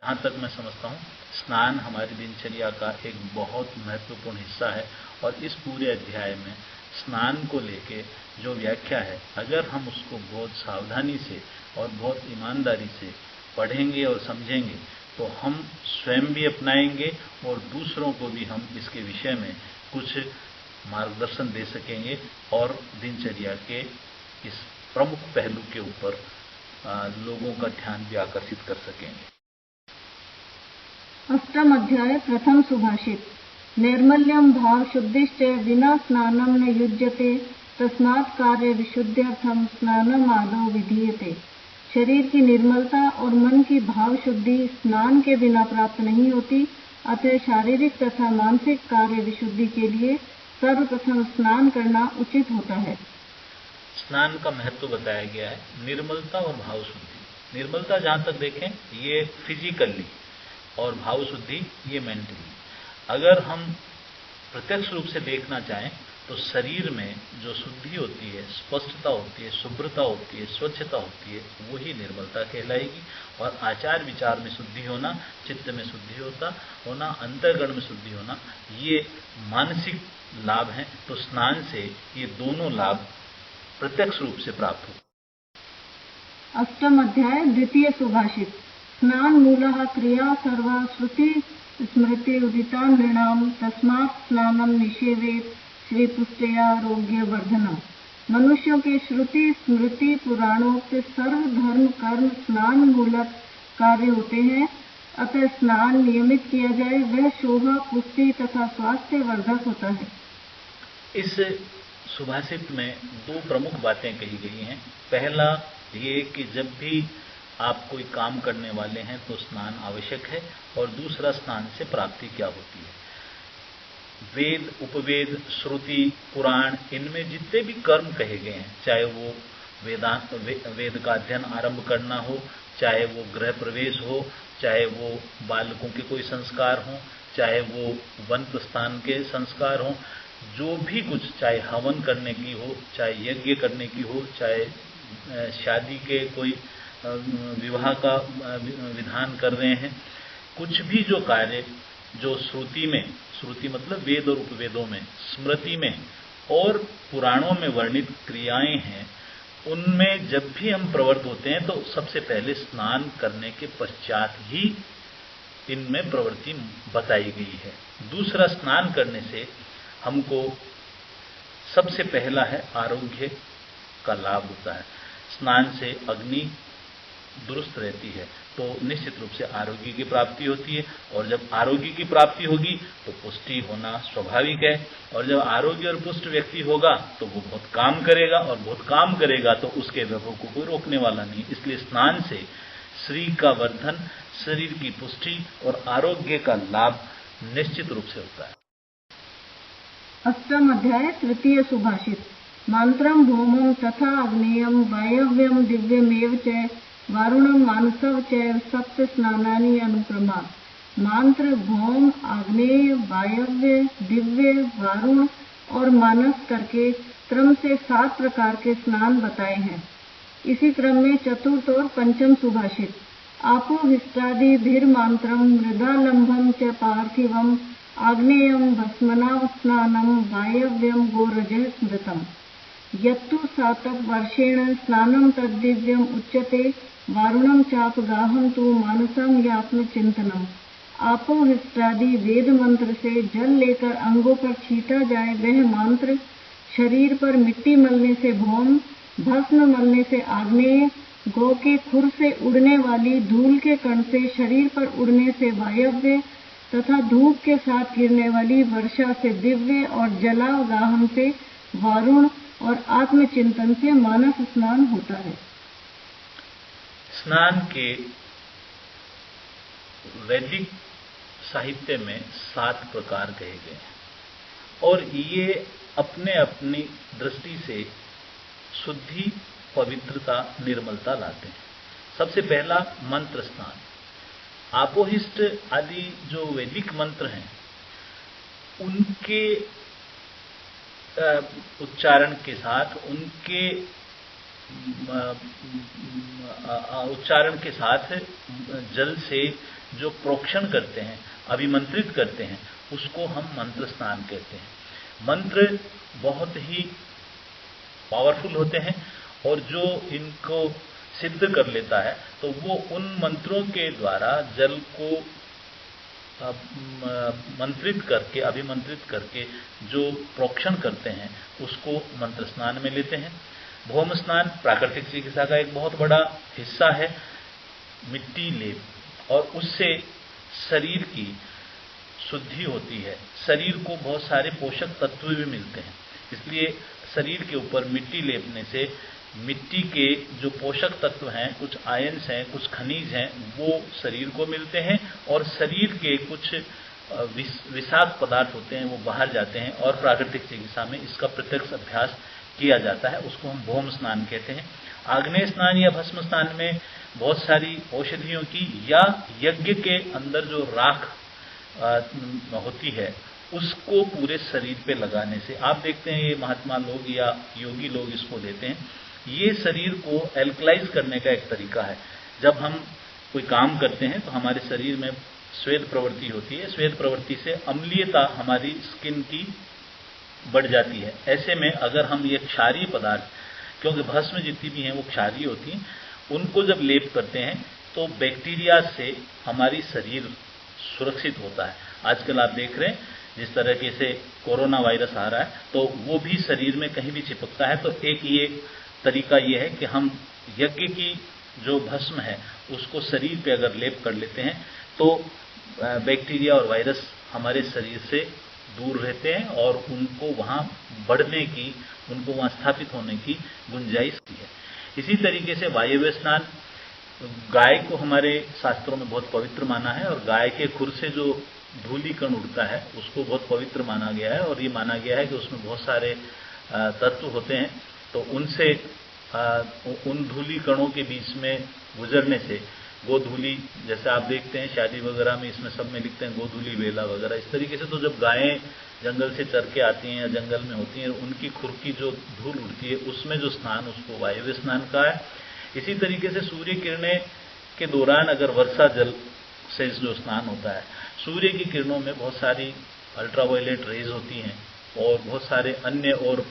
जहाँ तक मैं समझता हूँ स्नान हमारी दिनचर्या का एक बहुत महत्वपूर्ण हिस्सा है और इस पूरे अध्याय में स्नान को लेके जो व्याख्या है, अगर हम उसको बहुत सावधानी से और बहुत ईमानदारी से पढ़ेंगे और समझेंगे तो हम स्वयं भी अपनाएंगे और दूसरों को भी हम इसके विषय में कुछ मार्गदर्शन दे सकेंगे और दिनचर्या के इस प्रमुख पहलू के ऊपर लोगों का ध्यान भी आकर्षित कर सकेंगे। अष्टम अध्याय प्रथम सुभाषित। नैर्मल्यम भाव शुद्धिश्च विना स्नानम न युज्यते तस्मात् कार्य विशुद्ध्यर्थम स्नानम आदौ विधीयते। शरीर की निर्मलता और मन की भाव शुद्धि स्नान के बिना प्राप्त नहीं होती, अतः शारीरिक तथा मानसिक कार्य विशुद्धि के लिए सर्वप्रथम स्नान करना उचित होता है। स्नान का महत्व बताया गया है। निर्मलता और भाव शुद्धि। निर्मलता जहां तक देखें ये फिजिकली और भाव शुद्धि ये मेंटली। अगर हम प्रत्यक्ष रूप से देखना चाहें तो शरीर में जो शुद्धि होती है, स्पष्टता होती है, शुभ्रता होती है, स्वच्छता होती है, वही निर्मलता कहलाएगी। और आचार विचार में शुद्धि होना, चित्त में शुद्धि होना, अंतर्गण में शुद्धि होना, ये मानसिक लाभ हैं। तो स्नान से ये दोनों लाभ प्रत्यक्ष रूप से प्राप्त हो। अष्टम अध्याय द्वितीय सुभाषित। स्नान मूलः क्रिया सर्वा श्रुति स्मृति उदिता नृणाम तस्मात् स्नानम निषेवेत श्री पुष्टयारोग्य वर्धनम। मनुष्यों के श्रुति स्मृति पुराणोक्त सर्व धर्म कर्म स्नान मूलक कार्य होते हैं, अतः स्नान नियमित किया जाए, वह शोभा पुष्टि तथा स्वास्थ्य वर्धक होता है। इस सुभाषित में दो प्रमुख बातें कही गई हैं। पहला ये कि जब भी आप कोई काम करने वाले हैं तो स्नान आवश्यक है, और दूसरा स्नान से प्राप्ति क्या होती है। वेद, उपवेद, श्रुति, पुराण, इनमें जितने भी कर्म कहे गए हैं, चाहे वो वेद का अध्ययन आरंभ करना हो, चाहे वो गृह प्रवेश हो, चाहे वो बालकों के कोई संस्कार हो, चाहे वो वन प्रस्थान के संस्कार हो, जो भी कुछ, चाहे हवन करने की हो, चाहे यज्ञ करने की हो, चाहे शादी के कोई विवाह का विधान कर रहे हैं, कुछ भी जो कार्य जो श्रुति में, श्रुति मतलब वेद और उपवेदों में, स्मृति में और पुराणों में वर्णित क्रियाएं हैं, उनमें जब भी हम प्रवृत्त होते हैं तो सबसे पहले स्नान करने के पश्चात ही इनमें प्रवृत्ति बताई गई है। दूसरा, स्नान करने से हमको सबसे पहला है आरोग्य का लाभ होता है। स्नान से अग्नि दुरुस्त रहती है तो निश्चित रूप से आरोग्य की प्राप्ति होती है, और जब आरोग्य की प्राप्ति होगी तो पुष्टि होना स्वाभाविक है, और जब आरोग्य और पुष्ट व्यक्ति होगा तो वो बहुत काम करेगा, और बहुत काम करेगा तो उसके वैभव को कोई रोकने वाला नहीं। इसलिए स्नान से शरीर का वर्धन, शरीर की पुष्टि और आरोग्य का लाभ निश्चित रूप से होता है। अष्टम अध्याय तृतीय सुभाषित। मंत्रम भौमम तथा अग्नेयम वायव्यम दिव्यमेव च वारुणम मानसव च सप्त स्नानानि अनुक्रमात्। मंत्र भौम, आग्नेय, वायव्य, दिव्य, वारुण और मानस करके क्रम से 7 प्रकार के स्नान बताए हैं। इसी क्रम में चतुर्थ और पंचम सुभाषित। आपो हिष्टादि धीर मंत्रम मृदालंबम च पार्थिवम आग्नेयम भस्मनाव स्नानम वायव्यम गोरजः स्मृतम। यत्तु सातक वर्षेण स्नानम तद्दिव्यम उच्यते वारुणम चाप गाहम तु मानसम यात्म चिंतनम। आपो हिष्टादि वेद मंत्र से जल लेकर अंगों पर छीटा जाए वह मंत्र, शरीर पर मिट्टी मलने से भौम, भस्म मलने से आग्नेय, गौ के खुर से उड़ने वाली धूल के कण से शरीर पर उड़ने से वायव्य तथा धूप के साथ गिरने वाली वर्षा से दिव्य और जलावगाहन से वारुण और आत्मचिंतन से मानस स्नान होता है। स्नान के वैदिक साहित्य में 7 प्रकार कहे गए हैं, और ये अपने अपनी दृष्टि से शुद्धि, पवित्रता, निर्मलता लाते हैं। सबसे पहला मंत्र स्नान। आपोहिष्ट आदि जो वैदिक मंत्र हैं उनके उच्चारण के साथ, उनके उच्चारण के साथ जल से जो प्रोक्षण करते हैं, अभिमंत्रित करते हैं, उसको हम मंत्र स्नान कहते हैं। मंत्र बहुत ही पावरफुल होते हैं और जो इनको सिद्ध कर लेता है तो वो उन मंत्रों के द्वारा जल को मंत्रित करके, अभिमंत्रित करके जो प्रोक्षण करते हैं उसको मंत्र स्नान में लेते हैं। भौम स्नान प्राकृतिक चिकित्सा का एक बहुत बड़ा हिस्सा है। मिट्टी लेप और उससे शरीर की शुद्धि होती है, शरीर को बहुत सारे पोषक तत्व भी मिलते हैं। इसलिए शरीर के ऊपर मिट्टी लेपने से मिट्टी के जो पोषक तत्व हैं, कुछ आयंस हैं, कुछ खनिज हैं, वो शरीर को मिलते हैं और शरीर के कुछ विषाक्त पदार्थ होते हैं वो बाहर जाते हैं और प्राकृतिक चिकित्सा में इसका प्रत्यक्ष अभ्यास किया जाता है। उसको हम भौम स्नान कहते हैं। आग्नेय स्नान या भस्म स्नान में बहुत सारी औषधियों की या यज्ञ के अंदर जो राख होती है उसको पूरे शरीर पे लगाने से, आप देखते हैं ये महात्मा लोग या योगी लोग इसको देते हैं, ये शरीर को एल्कलाइज करने का एक तरीका है। जब हम कोई काम करते हैं तो हमारे शरीर में स्वेद प्रवृत्ति होती है, स्वेद प्रवृत्ति से अम्लीयता हमारी स्किन की बढ़ जाती है। ऐसे में अगर हम ये क्षारीय पदार्थ, क्योंकि भस्म जितनी भी हैं वो क्षारीय होती हैं, उनको जब लेप करते हैं तो बैक्टीरिया से हमारी शरीर सुरक्षित होता है। आजकल आप देख रहे हैं जिस तरीके से कोरोना वायरस आ रहा है तो वो भी शरीर में कहीं भी चिपकता है। तो एक ये तरीका ये है कि हम यज्ञ की जो भस्म है उसको शरीर पे अगर लेप कर लेते हैं तो बैक्टीरिया और वायरस हमारे शरीर से दूर रहते हैं और उनको वहां बढ़ने की, उनको वहां स्थापित होने की गुंजाइश की है। इसी तरीके से वायव्य स्नान, गाय को हमारे शास्त्रों में बहुत पवित्र माना है और गाय के खुर से जो धूली कण उड़ता है उसको बहुत पवित्र माना गया है और ये माना गया है कि उसमें बहुत सारे तत्व होते हैं। तो उनसे उन धूली कणों के बीच में गुजरने से गोधूली, जैसे आप देखते हैं शादी वगैरह में इसमें सब में लिखते हैं गोधूली वेला वगैरह, इस तरीके से तो जब गायें जंगल से चर के आती हैं या जंगल में होती हैं उनकी खुर की जो धूल उड़ती है उसमें जो स्नान, उसको वायव्य स्नान कहा है। इसी तरीके से सूर्य किरणें के दौरान अगर वर्षा जल से जो स्नान होता है, सूर्य की किरणों में बहुत सारी अल्ट्रावायलेट रेज होती हैं और बहुत सारे अन्य और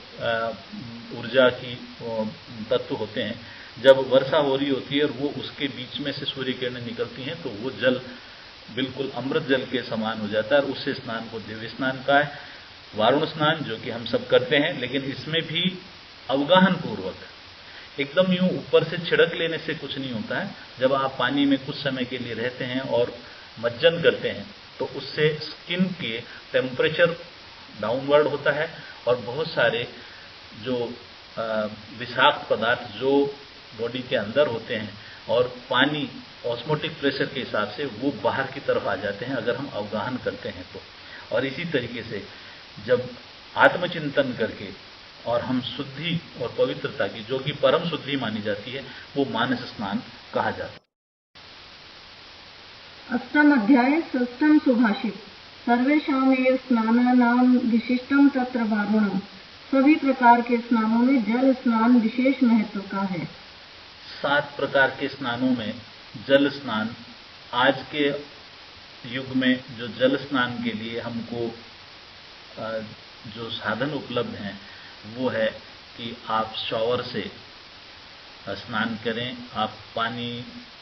ऊर्जा की तत्व होते हैं। जब वर्षा हो रही होती है और वो उसके बीच में से सूर्य किरणें निकलती हैं तो वो जल बिल्कुल अमृत जल के समान हो जाता है और उससे स्नान को दिव्य स्नान कहा है। वारुण स्नान जो कि हम सब करते हैं, लेकिन इसमें भी अवगाहन पूर्वक, एकदम यूं ऊपर से छिड़क लेने से कुछ नहीं होता है। जब आप पानी में कुछ समय के लिए रहते हैं और मज्जन करते हैं तो उससे स्किन के टेम्परेचर डाउनवर्ड होता है और बहुत सारे जो विषाक्त पदार्थ जो बॉडी के अंदर होते हैं और पानी ऑस्मोटिक प्रेशर के हिसाब से वो बाहर की तरफ आ जाते हैं अगर हम अवगाहन करते हैं तो। और इसी तरीके से जब आत्मचिंतन करके और हम शुद्धि और पवित्रता की, जो कि परम शुद्धि मानी जाती है, वो मानस स्नान कहा जाता है। अष्टम अध्याय षष्ठम सुभाषित। सर्वेषामेव स्नानानाम विशिष्टम तत्र वारुणम। सभी प्रकार के स्नानों में जल स्नान विशेष महत्व का है। 7 प्रकार के स्नानों में जल स्नान, आज के युग में जो जल स्नान के लिए हमको जो साधन उपलब्ध हैं वो है कि आप शॉवर से स्नान करें, आप पानी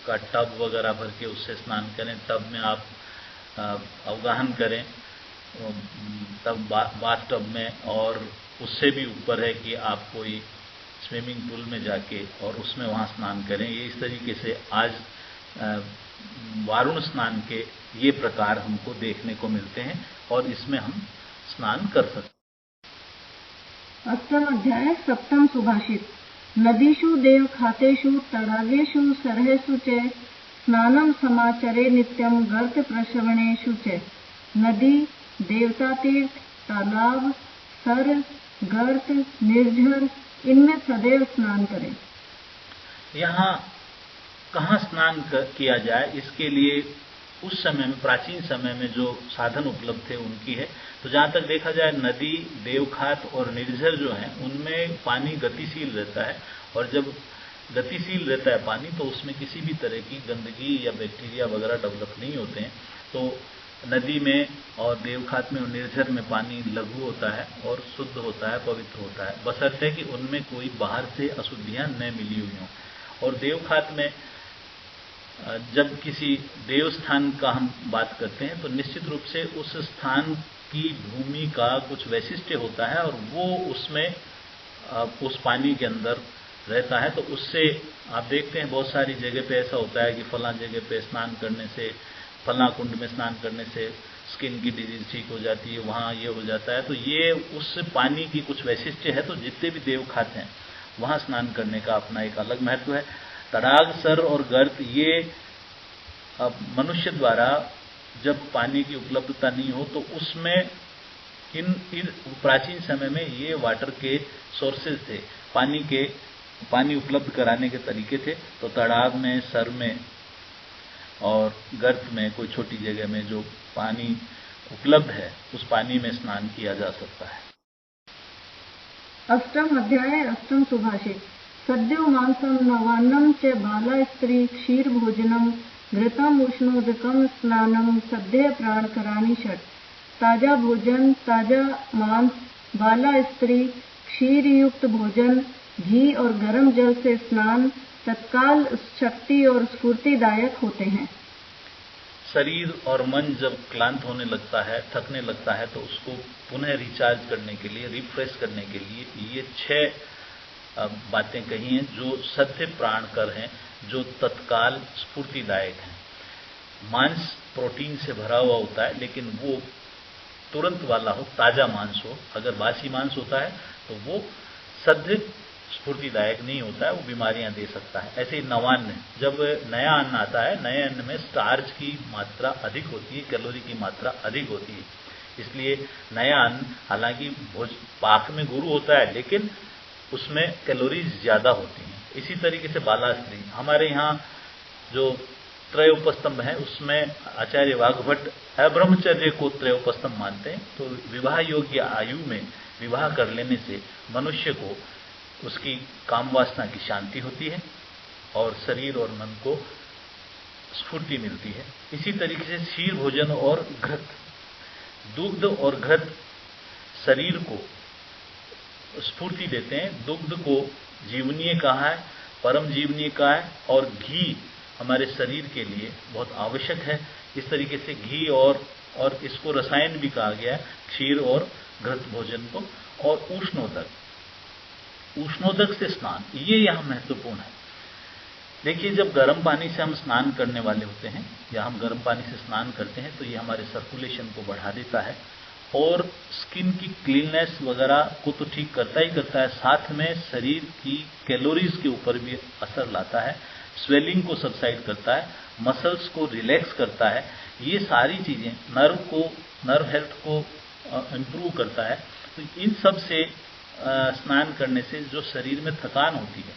का टब वगैरह भर के उससे स्नान करें, टब में आप अवगाहन करें, तब बाथ टब में, और उससे भी ऊपर है कि आप कोई स्विमिंग पूल में जाके और उसमें वहाँ स्नान करें। ये इस तरीके से आज वारुण स्नान के ये प्रकार हमको देखने को मिलते हैं और इसमें हम स्नान कर सकते हैं। अष्टम अध्याय सप्तम सुभाषित। नदीषु देव खातेषु तडागेषु सरहेषु च स्नानं समाचरे नित्यं गर्त प्रश्रवणेषु च। नदी, देवता तीर्थ, तालाब, सर, गर्त, निर्झर, इनमें सदैव स्नान करें। यहाँ कहाँ स्नान किया जाए, इसके लिए उस समय में, प्राचीन समय में जो साधन उपलब्ध थे उनकी है। तो जहाँ तक देखा जाए नदी, देवखात और निर्झर जो हैं उनमें पानी गतिशील रहता है और जब गतिशील रहता है पानी, तो उसमें किसी भी तरह की गंदगी या बैक्टीरिया वगैरह डेवलप नहीं होते हैं। तो नदी में और देवखात में और निर्झर में पानी लघु होता है और शुद्ध होता है, पवित्र होता है, बशर्ते कि उनमें कोई बाहर से अशुद्धियां न मिली हुई हों। और देवखात में जब किसी देवस्थान का हम बात करते हैं तो निश्चित रूप से उस स्थान की भूमि का कुछ वैशिष्ट्य होता है और वो उसमें उस पानी के अंदर रहता है। तो उससे आप देखते हैं बहुत सारी जगह पे ऐसा होता है कि फला जगह पे स्नान करने से, फला कुंड में स्नान करने से स्किन की डिजीज ठीक हो जाती है, वहाँ ये हो जाता है। तो ये उस पानी की कुछ वैशिष्ट्य है। तो जितने भी देवखात हैं वहाँ स्नान करने का अपना एक अलग महत्व है। तड़ाग, सर और गर्त ये मनुष्य द्वारा जब पानी की उपलब्धता नहीं हो तो उसमें इन प्राचीन समय में ये वाटर के सोर्सेज थे, पानी उपलब्ध कराने के तरीके थे। तो तड़ाग में, सर में और गर्त में, कोई छोटी जगह में जो पानी उपलब्ध है उस पानी में स्नान किया जा सकता है। अष्टम अध्याय अष्टम सुभाषित। सद्यो मांसम नवान्नम च बाला स्त्री क्षीर भोजनम घृतम उष्णोदकम स्नानम सद्य प्राणकराणि षट। ताजा भोजन, ताजा मांस, बाला स्त्री, क्षीर युक्त भोजन, घी और गर्म जल से स्नान तत्काल शक्ति और स्फूर्तिदायक होते हैं। शरीर और मन जब क्लांत होने लगता है, थकने लगता है, तो उसको पुनः रिचार्ज करने के लिए, रिफ्रेश करने के लिए ये 6 बातें कही हैं जो सत्य प्राणकर हैं, जो तत्काल स्फूर्तिदायक हैं। मांस प्रोटीन से भरा हुआ होता है, लेकिन वो तुरंत वाला हो, ताजा मांस हो। अगर बासी मांस होता है तो वो सद्य स्फूर्तिदायक नहीं होता है, वो बीमारियां दे सकता है। ऐसे ही नवान्न, जब नया अन्न आता है, नए अन्न में स्टार्च की मात्रा अधिक होती है, कैलोरी की मात्रा अधिक होती है। इसलिए नया अन्न हालांकि पाक में गुरु होता है, लेकिन उसमें कैलोरीज ज्यादा होती हैं। इसी तरीके से बाला स्त्री, हमारे यहाँ जो त्रयोपस्तंभ है उसमें आचार्य वाघभट्ट अब्रह्मचर्य को त्रयोपस्तंभ मानते हैं। तो विवाह योग्य आयु में विवाह कर लेने से मनुष्य को उसकी काम वासना की शांति होती है और शरीर और मन को स्फूर्ति मिलती है। इसी तरीके से क्षीर भोजन और घृत, दुग्ध और घृत शरीर को स्फूर्ति देते हैं। दुग्ध को जीवनीय कहा है, परम जीवनीय कहा है, और घी हमारे शरीर के लिए बहुत आवश्यक है। इस तरीके से घी और इसको रसायन भी कहा गया है, क्षीर और घृत भोजन को। और उष्णोदक से स्नान, ये यहां महत्वपूर्ण है। देखिए, जब गर्म पानी से हम स्नान करने वाले होते हैं या हम गर्म पानी से स्नान करते हैं तो ये हमारे सर्कुलेशन को बढ़ा देता है और स्किन की क्लीननेस वगैरह को तो ठीक करता ही करता है, साथ में शरीर की कैलोरीज के ऊपर भी असर लाता है, स्वेलिंग को सबसाइड करता है, मसल्स को रिलैक्स करता है। ये सारी चीजें नर्व हेल्थ को इम्प्रूव करता है। तो इन सब से स्नान करने से जो शरीर में थकान होती है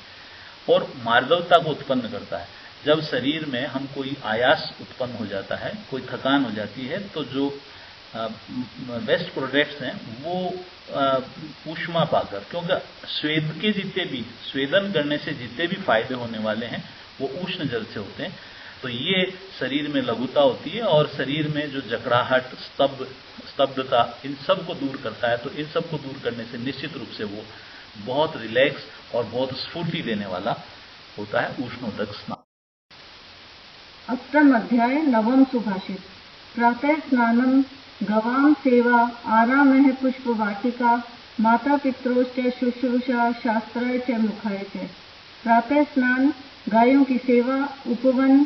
और मार्दवता को उत्पन्न करता है। जब शरीर में हम कोई आयास उत्पन्न हो जाता है, कोई थकान हो जाती है, तो जो बेस्ट प्रोडक्ट्स हैं वो ऊष्मा पाकर, क्योंकि स्वेदन करने से जितने भी फायदे होने वाले हैं वो उष्ण जल से होते हैं। तो ये शरीर में लघुता होती है और शरीर में जो जकड़ाहट, स्तब्धता, इन सब को दूर करता है। तो इन सब को दूर करने से निश्चित रूप से वो बहुत रिलैक्स और बहुत स्फूर्ति देने वाला होता है उष्णोदक स्नान। अष्टम अध्याय नवम सुभाषित। प्रातः स्नानम गवाम सेवा आरामः पुष्प वाटिका माता पित्रोश्च शुश्रूषा शास्त्राय च मुखाय च। प्रातः स्नान, गायों की सेवा, उपवन,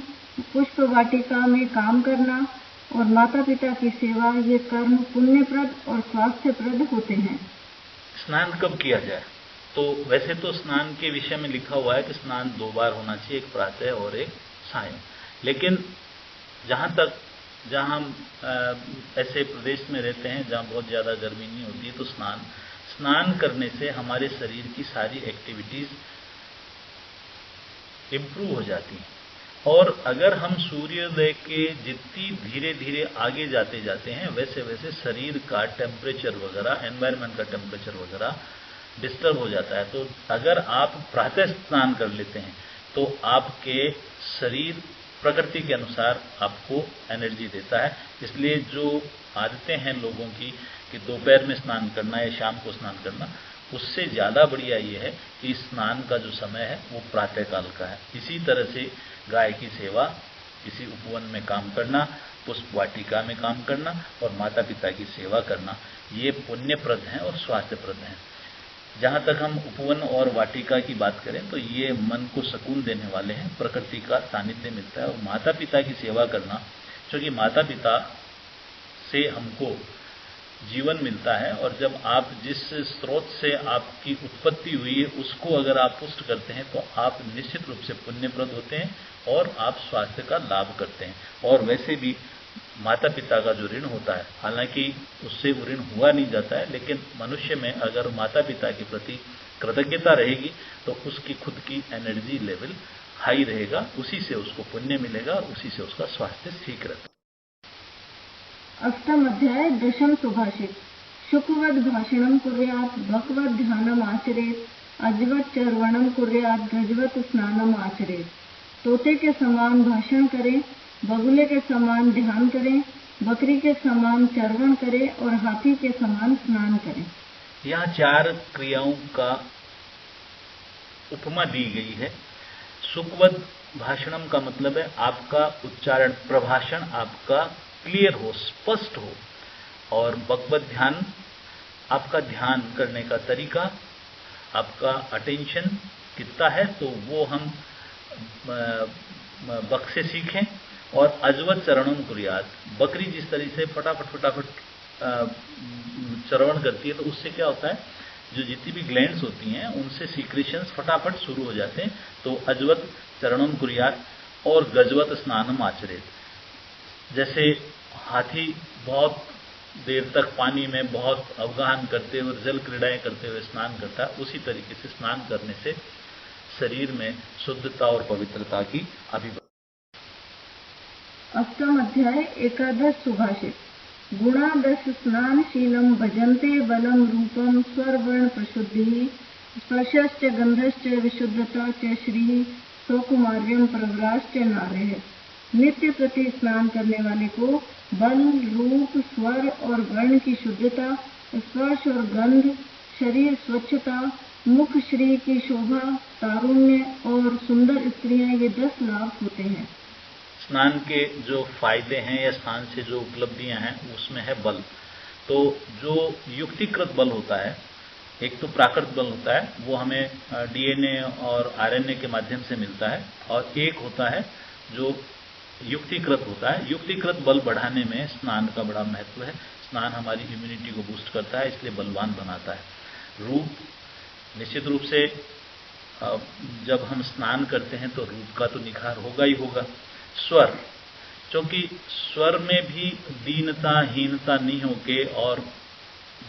पुष्प वाटिका में काम करना और माता पिता की सेवा, ये कर्म पुण्यप्रद और स्वास्थ्यप्रद होते हैं। स्नान कब किया जाए? तो वैसे तो स्नान के विषय में लिखा हुआ है कि स्नान 2 बार होना चाहिए, एक प्रातः और एक सायं। लेकिन जहां हम ऐसे प्रदेश में रहते हैं जहां बहुत ज्यादा गर्मी नहीं होती है, तो स्नान करने से हमारे शरीर की सारी एक्टिविटीज इम्प्रूव हो जाती हैं। और अगर हम सूर्योदय के जितनी धीरे धीरे आगे जाते हैं वैसे वैसे शरीर का टेम्परेचर वगैरह, एनवायरनमेंट का टेम्परेचर वगैरह डिस्टर्ब हो जाता है। तो अगर आप प्रातः स्नान कर लेते हैं तो आपके शरीर प्रकृति के अनुसार आपको एनर्जी देता है। इसलिए जो आदतें हैं लोगों की कि दोपहर में स्नान करना या शाम को स्नान करना, उससे ज़्यादा बढ़िया ये है कि स्नान का जो समय है वो प्रातःकाल का है। इसी तरह से गाय की सेवा, किसी उपवन में काम करना, पुष्प वाटिका में काम करना और माता पिता की सेवा करना, ये पुण्यप्रद हैं और स्वास्थ्यप्रद हैं। जहाँ तक हम उपवन और वाटिका की बात करें तो ये मन को सुकून देने वाले हैं, प्रकृति का सानिध्य मिलता है। और माता पिता की सेवा करना, क्योंकि माता पिता से हमको जीवन मिलता है, और जब आप जिस स्रोत से आपकी उत्पत्ति हुई है उसको अगर आप पुष्ट करते हैं तो आप निश्चित रूप से पुण्यप्रद होते हैं और आप स्वास्थ्य का लाभ करते हैं। और वैसे भी माता पिता का जो ऋण होता है, हालांकि उससे वो ऋण हुआ नहीं जाता है, लेकिन मनुष्य में अगर माता पिता के प्रति कृतज्ञता रहेगी तो उसकी खुद की एनर्जी लेवल हाई रहेगा, उसी से उसको पुण्य मिलेगा और उसी से उसका स्वास्थ्य ठीक रहता है। अष्टम अध्याय दशम सुभाषित। शुकवद भाषणम कुर्यात्, भगवद ध्यानम आचरेत, अजवत चर्वणम कुर्यात्, गजवत स्नानम आचरेत। तोते के समान भाषण करें, बगुले के समान ध्यान करें, बकरी के समान चर्वण करें और हाथी के समान स्नान करें। यहाँ 4 क्रियाओं का उपमा दी गई है। सुखवद भाषणम का मतलब है आपका उच्चारण, प्रभाषण आपका क्लियर हो, स्पष्ट हो। और भगवत ध्यान, आपका ध्यान करने का तरीका, आपका अटेंशन कितना है तो वो हम बक से सीखें। और अजवत चरणम कुर्यात, बकरी जिस तरह से फटाफट चरवण करती है तो उससे क्या होता है, जो जितनी भी ग्लैंड्स होती हैं उनसे सीक्रेशंस फटाफट शुरू हो जाते हैं। तो अजवत चरणम कुर्यात और गजवत स्नानम आचरेत, जैसे हाथी बहुत देर तक पानी में बहुत अवगाहन करते हुए, जल क्रीड़ाएं करते हुए स्नान करता है, उसी तरीके से स्नान करने से शरीर में शुद्धता और पवित्रता की अभिव्यक्ति। अष्टम अध्याय एकादश सुभाषित। गुणादश स्नानशीलम भजन्ते बलम रूपम स्वरवर्ण प्रशुद्धि, स्पर्शश्च गंधश्च विशुद्धता च श्री सौकुमार्यम प्रवराश्च नार्यः। नित्य प्रति स्नान करने वाले को बल, रूप, स्वर और वर्ण की शुद्धता, स्पर्श और गंध, शरीर स्वच्छता, मुख श्री की शोभा, तारुण्य और सुंदर स्त्रियां, ये 10 लाभ होते हैं। स्नान के जो फायदे हैं या स्नान से जो उपलब्धियां हैं उसमें है बल। तो जो युक्तिकृत बल होता है, एक तो प्राकृत बल होता है, वो हमें डीएनए और आरएनए के माध्यम से मिलता है, और एक होता है जो युक्तिकृत होता है। युक्तिकृत बल बढ़ाने में स्नान का बड़ा महत्व है। स्नान हमारी इम्यूनिटी को बूस्ट करता है, इसलिए बलवान बनाता है। रूप, निश्चित रूप से जब हम स्नान करते हैं तो रूप का तो निखार होगा ही होगा। स्वर, क्योंकि स्वर में भी दीनता, हीनता नहीं होके और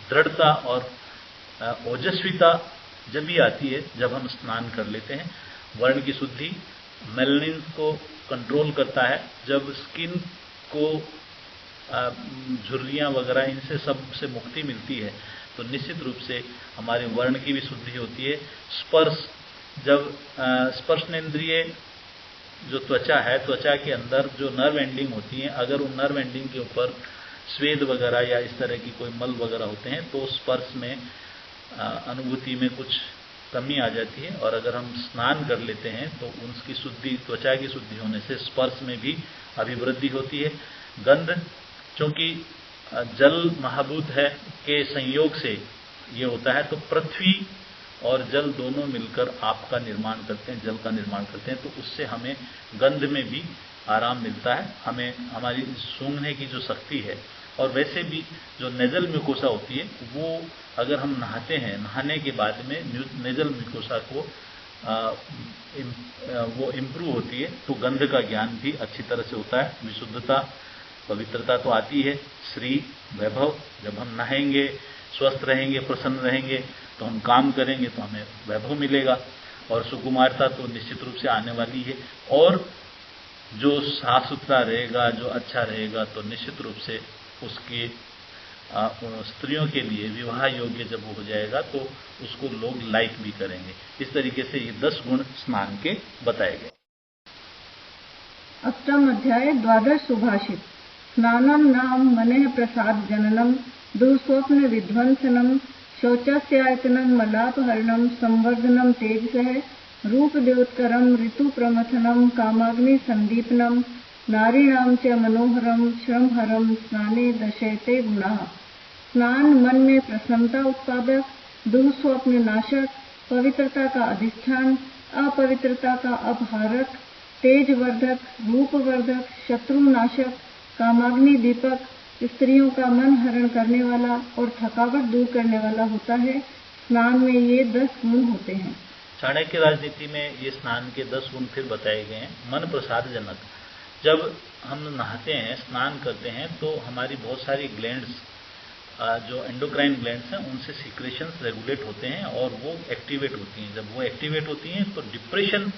दृढ़ता और ओजस्विता जब भी आती है जब हम स्नान कर लेते हैं। वर्ण की शुद्धि, मेलनिन को कंट्रोल करता है। जब स्किन को झुर्रियां वगैरह इनसे सब से मुक्ति मिलती है तो निश्चित रूप से हमारे वर्ण की भी शुद्धि होती है। स्पर्श, जब स्पर्शनेंद्रिय जो त्वचा है, त्वचा के अंदर जो नर्व एंडिंग होती है, अगर उन नर्व एंडिंग के ऊपर स्वेद वगैरह या इस तरह की कोई मल वगैरह होते हैं तो स्पर्श में अनुभूति में कुछ कमी आ जाती है। और अगर हम स्नान कर लेते हैं तो उसकी शुद्धि, त्वचा की शुद्धि होने से स्पर्श में भी अभिवृद्धि होती है। गंध, क्योंकि जल महाभूत है के संयोग से ये होता है, तो पृथ्वी और जल दोनों मिलकर आपका निर्माण करते हैं, जल का निर्माण करते हैं, तो उससे हमें गंध में भी आराम मिलता है। हमें हमारी सूंघने की जो शक्ति है, और वैसे भी जो नेजल म्यूकोसा होती है वो अगर हम नहाते हैं, नहाने के बाद में नेजल म्यूकोसा को वो इम्प्रूव होती है, तो गंध का ज्ञान भी अच्छी तरह से होता है। विशुद्धता, पवित्रता तो आती है। श्री, वैभव, जब हम नहाएंगे, स्वस्थ रहेंगे, प्रसन्न रहेंगे तो हम काम करेंगे तो हमें वैभव मिलेगा। और सुकुमारता तो निश्चित रूप से आने वाली है। और जो साफ सुथरा रहेगा, जो अच्छा रहेगा, तो निश्चित रूप से उसकी स्त्रियों के लिए विवाह योग्य जब हो जाएगा तो उसको लोग लाइक भी करेंगे। इस तरीके से ये 10 गुण स्नान के बताए गए। अष्टम अध्याय द्वादश सुभाषित। स्नानं नाम मनः प्रसाद जननम दुःस्वप्न विध्वंसनम शौचस्यायतनं मलापहरणं संवर्धनं तेजसः रूपद्योतकरं ऋतुप्रमथनं कामाग्नि संदीपनम नारीणां च मनोहरं श्रमहरं स्नाने दशयते गुणाः। स्नान मन में प्रसन्नता उत्पादक, दुःस्वप्न नाशक, पवित्रता का अधिष्ठान, अपवित्रता का अपहारक, तेजवर्धक, रूपवर्धक, शत्रुनाशक, कामाग्नि दीपक, स्त्रियों का मन हरण करने वाला और थकावट दूर करने वाला होता है। स्नान में ये 10 गुण होते हैं। चाणक्य राजनीति में ये स्नान के 10 गुण फिर बताए गए हैं। मन प्रसाद जनक, जब हम नहाते हैं, स्नान करते हैं, तो हमारी बहुत सारी ग्लैंड्स जो एंडोक्राइन ग्लैंड्स हैं उनसे सीक्रेशंस रेगुलेट होते हैं और वो एक्टिवेट होती हैं। जब वो एक्टिवेट होती हैं तो डिप्रेशन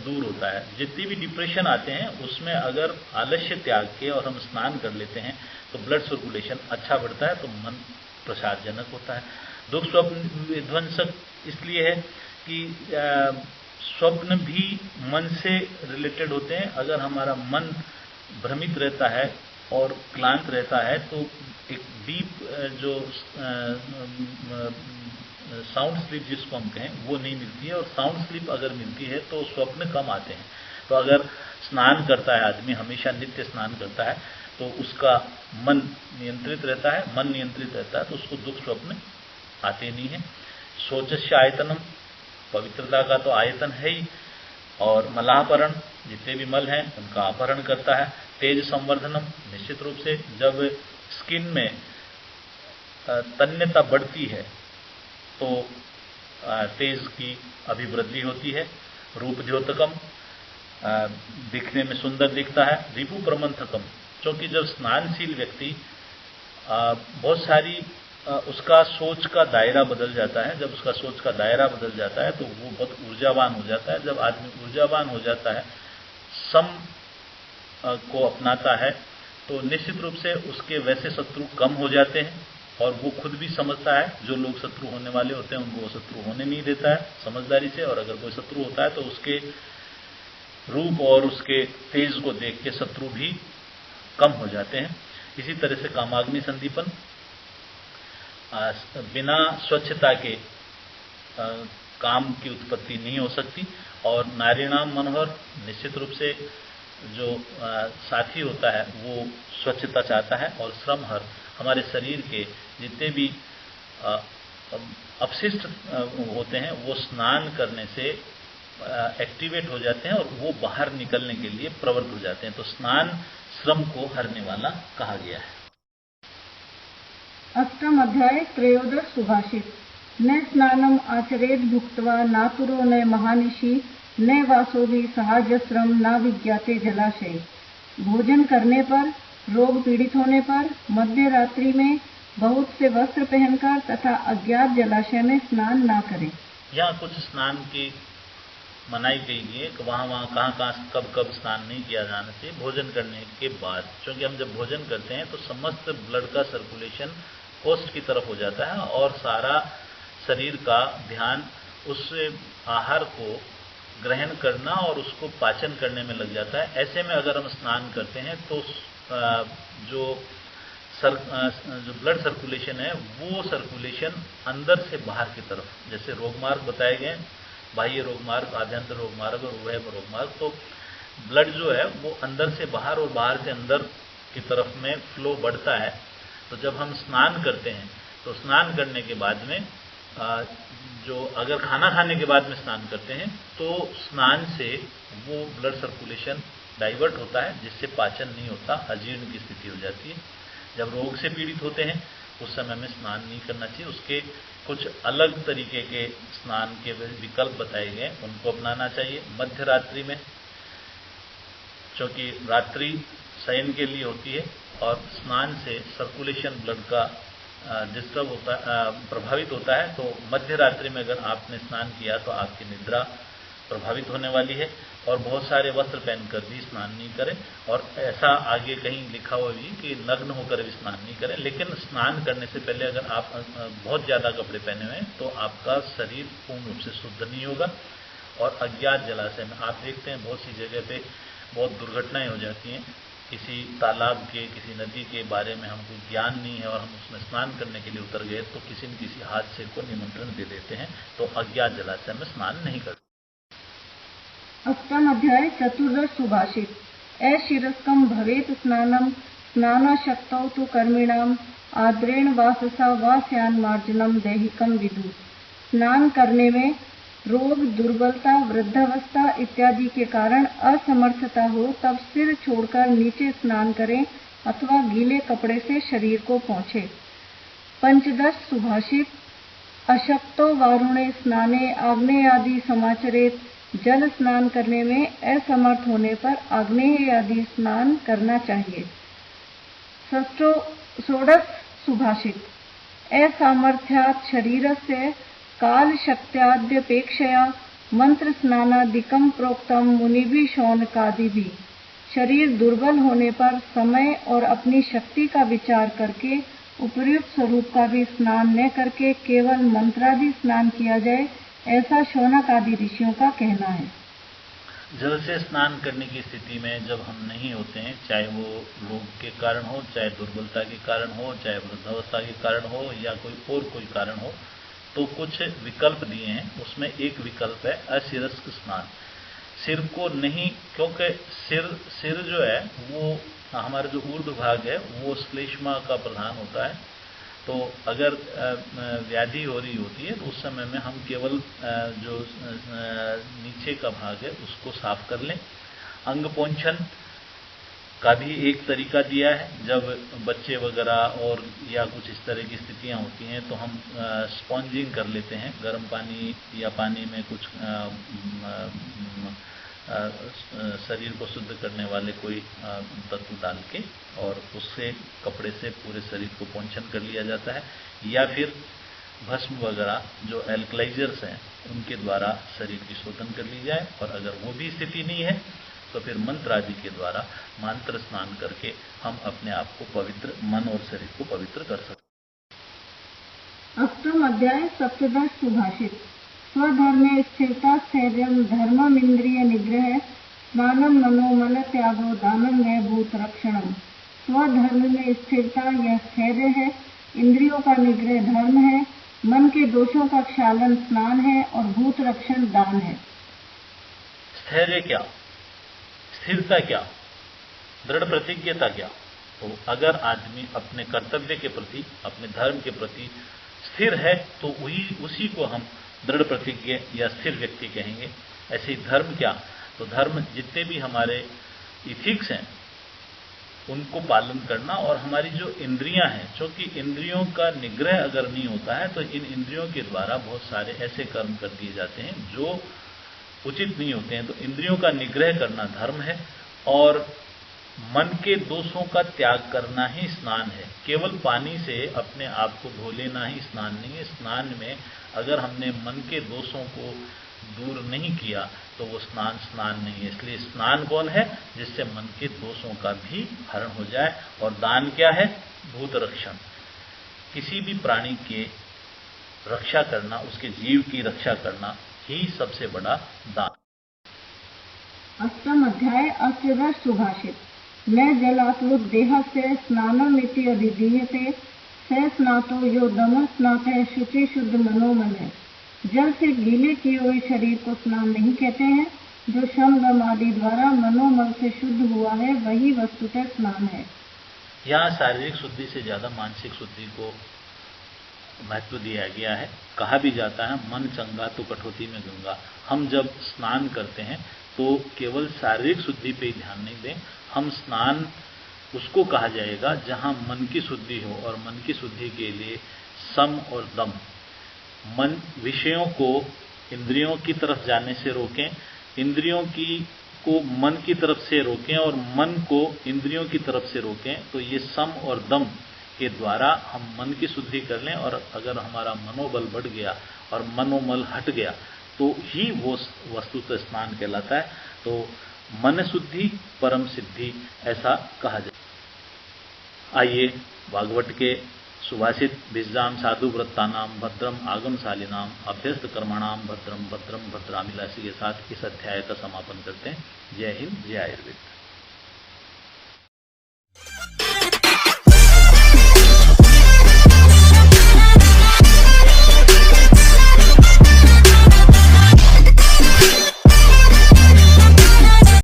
दूर होता है। जितनी भी डिप्रेशन आते हैं उसमें अगर आलस्य त्याग के और हम स्नान कर लेते हैं तो ब्लड सर्कुलेशन अच्छा बढ़ता है, तो मन प्रसादजनक होता है। दुख स्वप्न विध्वंसक इसलिए है कि स्वप्न भी मन से रिलेटेड होते हैं। अगर हमारा मन भ्रमित रहता है और क्लांत रहता है तो एक डीप जो साउंड स्लीप जिसको हम कहें वो नहीं मिलती है, और साउंड स्लीप अगर मिलती है तो स्वप्न कम आते हैं। तो अगर स्नान करता है आदमी, हमेशा नित्य स्नान करता है, तो उसका मन नियंत्रित रहता है। मन नियंत्रित रहता है तो उसको दुख स्वप्न आते नहीं है। शौचस्य आयतनम, पवित्रता का तो आयतन है ही, और मलापहरण, जितने भी मल हैं उनका अपहरण करता है। तेज संवर्धनम, निश्चित रूप से जब स्किन में तन्यता बढ़ती है तो तेज की अभिवृद्धि होती है। रूप द्योतकम, दिखने में सुंदर दिखता है। रिपु प्रमंथकम, क्योंकि जब स्नानशील व्यक्ति बहुत सारी उसका सोच का दायरा बदल जाता है। जब उसका सोच का दायरा बदल जाता है तो वो बहुत ऊर्जावान हो जाता है। जब आदमी ऊर्जावान हो जाता है, सम को अपनाता है, तो निश्चित रूप से उसके वैसे शत्रु कम हो जाते हैं, और वो खुद भी समझता है जो लोग शत्रु होने वाले होते हैं उनको वो शत्रु होने नहीं देता है समझदारी से। और अगर कोई शत्रु होता है तो उसके रूप और उसके तेज को देख के शत्रु भी कम हो जाते हैं। इसी तरह से कामाग्नि संदीपन, बिना स्वच्छता के काम की उत्पत्ति नहीं हो सकती। और नारीणाम मनोहर, निश्चित रूप से जो साथी होता है वो स्वच्छता चाहता है। और श्रमहर, हमारे शरीर के जितने भी अपशिष्ट होते हैं वो स्नान करने से एक्टिवेट हो जाते हैं और वो बाहर निकलने के लिए प्रवृत्त हो जाते हैं। तो स्नान श्रम को हरने वाला कहा गया है। अष्टम अध्याय त्रयोदश सुभाषित। न स्नानम आचरेत भुक्त्वा नातुरो न महानिशि न वासो भी सहाजस्रम न विज्ञाते जलाशय। भोजन करने पर, रोग पीड़ित होने पर, मध्य रात्रि में बहुत से वस्त्र पहनकर तथा अज्ञात जलाशय में स्नान ना करें। यहाँ कुछ स्नान की मनाई गई है कि वहाँ कहाँ कब स्नान नहीं किया जाना चाहिए। भोजन करने के बाद, क्योंकि हम जब भोजन करते हैं तो समस्त ब्लड का सर्कुलेशन कोष्ठ की तरफ हो जाता है और सारा शरीर का ध्यान उस आहार को ग्रहण करना और उसको पाचन करने में लग जाता है। ऐसे में अगर हम स्नान करते हैं तो जो ब्लड सर्कुलेशन है वो सर्कुलेशन अंदर से बाहर की तरफ, जैसे रोगमार्ग बताए गए, बाह्य रोगमार्ग, आभ्यंतर रोगमार्ग और उभय रोगमार्ग, तो ब्लड जो है वो अंदर से बाहर और बाहर से अंदर की तरफ में फ्लो बढ़ता है। तो जब हम स्नान करते हैं तो स्नान करने के बाद में जो अगर खाना खाने के बाद में स्नान करते हैं तो स्नान से वो ब्लड सर्कुलेशन डाइवर्ट होता है, जिससे पाचन नहीं होता, अजीर्ण की स्थिति हो जाती है। जब रोग से पीड़ित होते हैं उस समय में स्नान नहीं करना चाहिए। उसके कुछ अलग तरीके के स्नान के विकल्प बताए गए, उनको अपनाना चाहिए। मध्य रात्रि में, क्योंकि रात्रि शयन के लिए होती है और स्नान से सर्कुलेशन ब्लड का डिस्टर्ब होता, प्रभावित होता है, तो मध्य रात्रि में अगर आपने स्नान किया तो आपकी निद्रा प्रभावित होने वाली है, और बहुत सारे वस्त्र पहनकर भी स्नान नहीं करें। और ऐसा आगे कहीं लिखा हुआ भी कि नग्न होकर भी स्नान नहीं करें। लेकिन स्नान करने से पहले अगर आप बहुत ज्यादा कपड़े पहने हुए हैं तो आपका शरीर पूर्ण रूप से शुद्ध नहीं होगा। और अज्ञात जलाशय में आप देखते हैं बहुत सी जगह पे बहुत दुर्घटनाएं हो जाती हैं। किसी तालाब के, किसी नदी के बारे में हमको ज्ञान नहीं है और हम उसमें स्नान करने के लिए उतर गए तो किसी न किसी हादसे को निमंत्रण दे देते हैं। तो अज्ञात जलाशय में स्नान नहीं करते। अष्टम अध्याय चतुर्दश सुभाषित। अशिरस्कम भवेत स्नानम स्नानाशक्तौ तु कर्मिणाम आद्रेण वाससा वास्यान मार्जनम दैहिकम विदु। स्नान करने में रोग, दुर्बलता, वृद्धावस्था इत्यादि के कारण असमर्थता हो तब सिर छोड़कर नीचे स्नान करें अथवा गीले कपड़े से शरीर को पोंछे। पंचदश सुभाषित। अशक्तो वारुणे स्नाने आग्नेयादि समाचरेत। जल स्नान करने में असमर्थ होने पर आग्नेय आदि स्नान करना चाहिए। षोडश सुभाषित। असामर्थ्यात् शरीरस्य काल शक्त्याद्यपेक्षया मंत्र स्नानादिकम प्रोक्तम मुनिभि शौनकादिभि। शरीर दुर्बल होने पर समय और अपनी शक्ति का विचार करके उपर्युक्त स्वरूप का भी स्नान न करके केवल मंत्रादि स्नान किया जाए, ऐसा शौनक आदि ऋषियों का कहना है। जल से स्नान करने की स्थिति में जब हम नहीं होते हैं, चाहे वो रोग के कारण हो, चाहे दुर्बलता के कारण हो, चाहे वृद्धावस्था के कारण हो या कोई कारण हो, तो कुछ विकल्प दिए हैं। उसमें एक विकल्प है अशिरस्क स्नान। सिर को नहीं, क्योंकि सिर जो है वो हमारा जो ऊर्ध्व भाग है वो श्लेष्मा का प्रधान होता है। तो अगर व्याधि हो रही होती है तो उस समय में हम केवल जो नीचे का भाग है उसको साफ कर लें। अंग पोंछन का भी एक तरीका दिया है। जब बच्चे वगैरह और या कुछ इस तरह की स्थितियां होती हैं तो हम स्पॉन्जिंग कर लेते हैं, गर्म पानी या पानी में कुछ शरीर को शुद्ध करने वाले कोई तत्व डाल के और उससे कपड़े से पूरे शरीर को पोंछन कर लिया जाता है। या फिर भस्म वगैरह जो एल्कलाइजर्स हैं उनके द्वारा शरीर की शोधन कर ली जाए। और अगर वो भी स्थिति नहीं है तो फिर मंत्र आदि के द्वारा मंत्र स्नान करके हम अपने आप को पवित्र, मन और शरीर को पवित्र कर सकते हैं। अष्टम अध्याय सप्तदश सुभाषित। स्वधर्मे स्थिरता स्थैर्यम धर्मम इंद्रिय निग्रह स्नानम मनोमल त्यागो दानम व भूत रक्षणम। स्वधर्म में स्थिरता यह स्थैर्य है, इंद्रियों का निग्रह धर्म है, मन के दोषों का क्षालन स्नान है और भूत रक्षण दान है। स्थैर्य क्या, स्थिरता क्या, दृढ़ प्रतिज्ञता क्या? तो अगर आदमी अपने कर्तव्य के प्रति, अपने धर्म के प्रति स्थिर है तो उसी को हम दृढ़ प्रतिज्ञ या स्थिर व्यक्ति कहेंगे। ऐसे ही धर्म क्या, तो धर्म जितने भी हमारे इथिक्स हैं उनको पालन करना। और हमारी जो इंद्रियां हैं, क्योंकि इंद्रियों का निग्रह अगर नहीं होता है तो इन इंद्रियों के द्वारा बहुत सारे ऐसे कर्म कर दिए जाते हैं जो उचित नहीं होते हैं। तो इंद्रियों का निग्रह करना धर्म है। और मन के दोषों का त्याग करना ही स्नान है। केवल पानी से अपने आप को धो लेना ही स्नान नहीं है। स्नान में अगर हमने मन के दोषों को दूर नहीं किया तो वो स्नान नहीं है। इसलिए स्नान कौन है? जिससे मन के दोषों का भी हरण हो जाए। और दान क्या है? भूत रक्षण। किसी भी प्राणी के रक्षा करना, उसके जीव की रक्षा करना ही सबसे बड़ा दान। अष्टम अध्याय अष्टदश सुभाषित। न जलात्लुत देहस्य स्नानमिति अधिदीयते स स्नातो यो दम स्नातः शुचि शुद्ध मनोमल है। जल से गीले किए हुए शरीर को स्नान नहीं कहते हैं। जो शम दम आदि द्वारा मनोमल से शुद्ध हुआ है वही वस्तुतः स्नान है। यहाँ शारीरिक शुद्धि से ज्यादा मानसिक शुद्धि को महत्व दिया गया है। कहा भी जाता है मन चंगा तो कठौती में गंगा। हम जब स्नान करते हैं तो केवल शारीरिक शुद्धि पे ही ध्यान नहीं दें। हम स्नान उसको कहा जाएगा जहां मन की शुद्धि हो। और मन की शुद्धि के लिए सम और दम, मन विषयों को इंद्रियों की तरफ जाने से रोकें, इंद्रियों को मन की तरफ से रोकें और मन को इंद्रियों की तरफ से रोकें। तो ये सम और दम के द्वारा हम मन की शुद्धि कर लें। और अगर हमारा मनोबल बढ़ गया और मनोमल हट गया तो ही वो वस्तुतः स्नान कहलाता है। तो मन शुद्धि परम सिद्धि ऐसा कहा जाए। आइए भागवत के सुभाषित भिज्जाम साधु व्रतानाम भद्रम आगमशालिनाम अभ्यस्त कर्मणाम भद्रम भद्रम भद्रामिलासी के साथ इस अध्याय का समापन करते हैं। जय हिंद, जय आयुर्वेद।